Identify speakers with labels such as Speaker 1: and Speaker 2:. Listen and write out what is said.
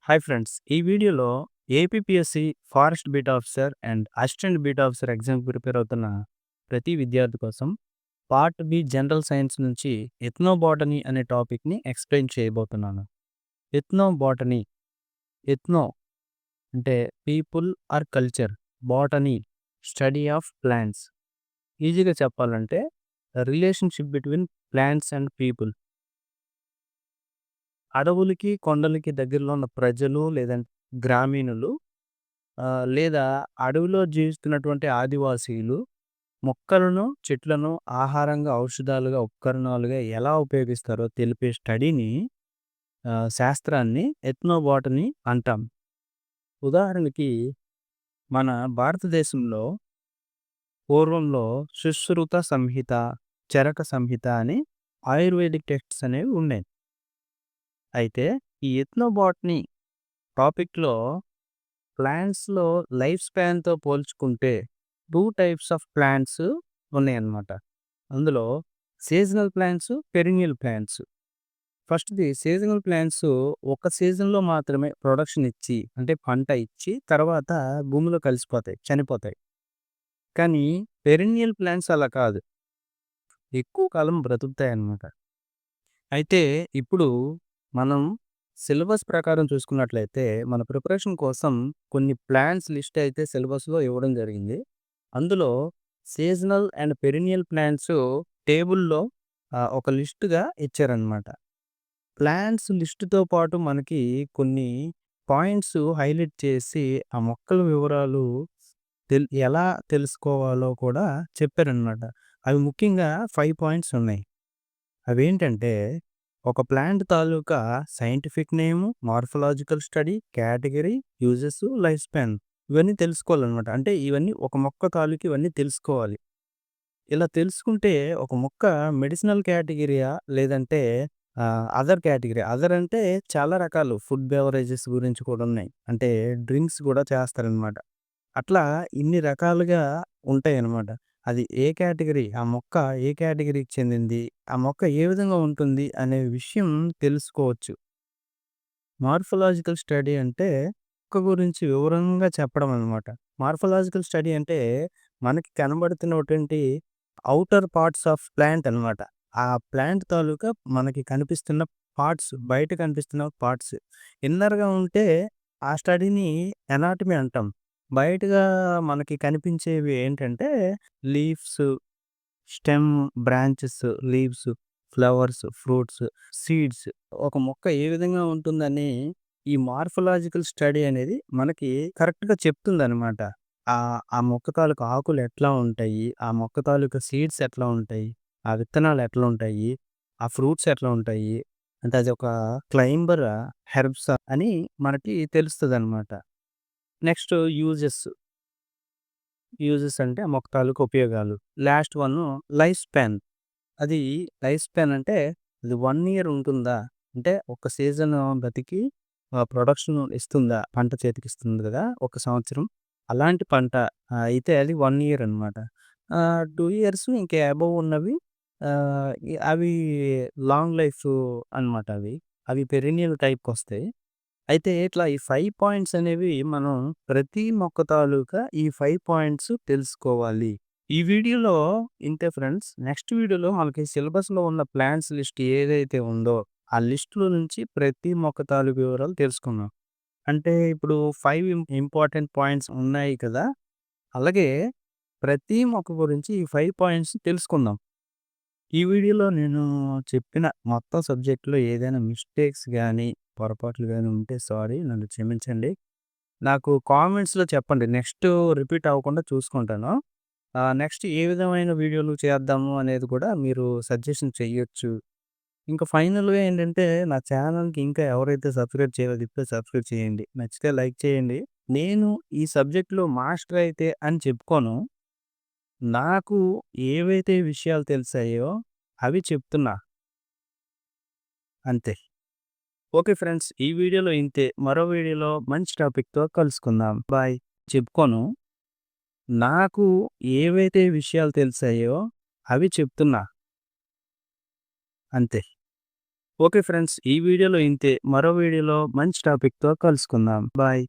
Speaker 1: Hi friends. ఈ వీడియోలో APPSC forest beat officer and assistant beat officer ఎగ్జామ్‌కి prepare అవుతున్న ప్రతి విద్యార్థి కోసం పార్ట్ బి జనరల్ సైన్స్ నుంచి ఎథ్నోబాటనీ అనే టాపిక్‌ని ఎక్స్‌ప్లెయిన్ చేయబోతున్నాను. ఎథ్నోబాటనీ, ఎథ్నో అంటే people or culture, botany study of plants. ఈజీగా చెప్పాలంటే relationship between plants and people. అడవులకి, కొండలకి దగ్గరలో ఉన్న ప్రజలు లేదంటే గ్రామీణులు లేదా అడవిలో జీవిస్తున్నటువంటి ఆదివాసీలు మొక్కలను, చెట్లను ఆహారంగా, ఔషధాలుగా, ఉపకరణాలుగా ఎలా ఉపయోగిస్తారో తెలిపే స్టడీని శాస్త్రాన్ని ఎథ్నోబాటనీ అంటాం. ఉదాహరణకి మన భారతదేశంలో పూర్వంలో సుశ్రుత సంహిత, చరక సంహిత అని ఆయుర్వేదిక్ టెక్స్ట్స్ అనేవి ఉన్నాయి. అయితే ఈ ఎథ్నోబాటనీ టాపిక్‌లో ప్లాంట్స్‌లో లైఫ్ స్పాన్‌తో పోల్చుకుంటే 2 టైప్స్ ఆఫ్ ప్లాంట్స్ ఉన్నాయన్నమాట. అందులో సీజనల్ ప్లాంట్స్, పెరినియల్ ప్లాంట్స్. ఫస్ట్‌ది సీజనల్ ప్లాంట్స్ ఒక సీజన్‌లో మాత్రమే ప్రొడక్షన్ ఇచ్చి, అంటే పంట ఇచ్చి తర్వాత భూమిలో కలిసిపోతాయి, చనిపోతాయి. కానీ పెరినియల్ ప్లాంట్స్ అలా కాదు. ఎక్కువ కాలం బ్రతుకుతాయన్నమాట. అయితే ఇప్పుడు మనం సిలబస్ ప్రకారం చూసుకున్నట్లయితే మన ప్రిపరేషన్ కోసం కొన్ని ప్లాన్స్ లిస్ట్ అయితే సిలబస్‌లో ఇవ్వడం జరిగింది. అందులో సీజనల్ అండ్ పెరినియల్ ప్లాంట్స్ టేబుల్‌లో ఒక లిస్ట్‌గా ఇచ్చారనమాట. ప్లాంట్స్ లిస్ట్‌తో పాటు మనకి కొన్ని పాయింట్స్ హైలైట్ చేసి ఆ మొక్కల వివరాలు ఎలా తెలుసుకోవాలో కూడా చెప్పారనమాట. అవి ముఖ్యంగా 5 పాయింట్స్ ఉన్నాయి. అవేంటంటే, ఒక ప్లాంట్ తాలూకా scientific name, morphological study, category, uses, life span ఇవన్నీ తెలుసుకోవాలనమాట. అంటే ఇవన్నీ ఒక మొక్క తాలూకు ఇవన్నీ తెలుసుకోవాలి. ఇలా తెలుసుకుంటే ఒక మొక్క మెడిసినల్ కేటగిరీయా? లేదంటే అదర్ కేటగిరీ. అదర్ అంటే చాలా రకాలు ఫుడ్ బెవరేజెస్ గురించి కూడా ఉన్నాయి. అంటే డ్రింక్స్ గూడా చేస్తారనమాట. అట్లా ఇన్ని రకాలుగా ఉంటాయన్నమాట. అది ఏ కేటగిరీ, ఆ మొక్క ఏ కేటగిరీకి చెందింది, ఆ మొక్క ఏ విధంగా ఉంటుంది అనే విషయం తెలుసుకోవచ్చు. మార్ఫలాజికల్ స్టడీ అంటే మొక్క గురించి వివరంగా చెప్పడం అనమాట. మార్ఫలాజికల్ స్టడీ అంటే మనకి కనబడుతున్నటువంటి ఔటర్ పార్ట్స్ ఆఫ్ ప్లాంట్ అనమాట. ఆ ప్లాంట్ తాలూకా మనకి కనిపిస్తున్న పార్ట్స్, బయట కనిపిస్తున్న పార్ట్స్. ఇన్నర్‌గా ఉంటే ఆ స్టడీని ఎనాటమీ అంటాం. బయటగా మనకి కనిపించేవి ఏంటంటే leafs, stem, branches, leaves, flowers, fruits, seeds. ఒక మొక్క ఏ విధంగా ఉంటుందని ఈ మార్ఫలాజికల్ స్టడీ అనేది మనకి కరెక్ట్‌గా చెప్తుందనమాట. ఆ మొక్క తాలూకా ఆకులు ఎట్లా ఉంటాయి? ఆ మొక్క తాలూకా సీడ్స్ ఎట్లా ఉంటాయి? ఆ విత్తనాలు ఎట్లా ఉంటాయి? ఆ ఫ్రూట్స్ ఎట్లా ఉంటాయి? అంటే అది ఒక క్లైంబర్ హెర్బ్స్ అని మనకి తెలుస్తదనమాట. Next uses. యూజెస్ అంటే ఆ మొక్క తాలూకా ఉపయోగాలు. Last one life span. అది లైఫ్ స్పాన్ అంటే అది 1 ఇయర్ ఉంటుందా? అంటే ఒక సీజన్ బతికి ప్రొడక్షన్ ఇస్తుందా? పంట చేతికిస్తుంది కదా! ఒక సంవత్సరం. అలాంటి పంట అయితే అది 1 ఇయర్ అనమాట. 2 ఇయర్స్ ఇంకా అబోవ్ ఉన్నవి అవి లాంగ్ లైఫ్ అనమాట అవి. అవి పెరినియల్ టైప్‌కొస్తాయి. అయితే ఇట్లా ఈ 5 పాయింట్స్ అనేవి మనం ప్రతి మొక్క తాలూకా ఈ 5 పాయింట్స్ తెలుసుకోవాలి. ఈ వీడియోలో ఇంతే ఫ్రెండ్స్. నెక్స్ట్ వీడియోలో మనకి సిలబస్‌లో ఉన్న ప్లాంట్స్ లిస్ట్ ఏదైతే ఉందో, ఆ లిస్ట్‌లో నుంచి ప్రతి మొక్క తాలూకు వివరాలు తెలుసుకుందాం. అంటే ఇప్పుడు 5 ఇంపార్టెంట్ పాయింట్స్ ఉన్నాయి కదా! అలాగే ప్రతి మొక్క గురించి ఈ 5 పాయింట్స్ తెలుసుకుందాం. ఈ వీడియోలో నేను చెప్పిన మొత్తం సబ్జెక్ట్‌లో ఏదైనా మిస్టేక్స్ గాని, పొరపాట్లు గాని ఉంటే సారీ, నన్ను క్షమించండి. నాకు కామెంట్స్‌లో చెప్పండి. నెక్స్ట్ రిపీట్ అవ్వకుండా చూసుకుంటాను. నెక్స్ట్ ఏ విధమైన వీడియోలు చేద్దాము అనేది కూడా మీరు సజెషన్ చెయ్యొచ్చు. ఇంకా ఫైనల్‌గా ఏంటంటే నా ఛానెల్‌కి ఇంకా ఎవరైతే సబ్స్క్రైబ్ చేయలేదో ఇప్పుడే సబ్స్క్రైబ్ చేయండి. నచ్చితే లైక్ చేయండి. నేను ఈ సబ్జెక్ట్‌లో మాస్టర్ అయితే అని చెప్పుకోను. నాకు ఏవైతే విషయాలు తెలిసాయో అవి చెప్తున్నా అంతే. Okay friends. ఈ వీడియోలో ఇంతే. మరో వీడియోలో మంచి టాపిక్‌తో కలుసుకుందాం. బాయ్. చెప్పుకోను. నాకు ఏవైతే విషయాలు తెలిసాయో అవి చెప్తున్నా అంతే. ఓకే ఫ్రెండ్స్, ఈ వీడియోలో ఇంతే. మరో వీడియోలో మంచి టాపిక్‌తో కలుసుకుందాం. బాయ్.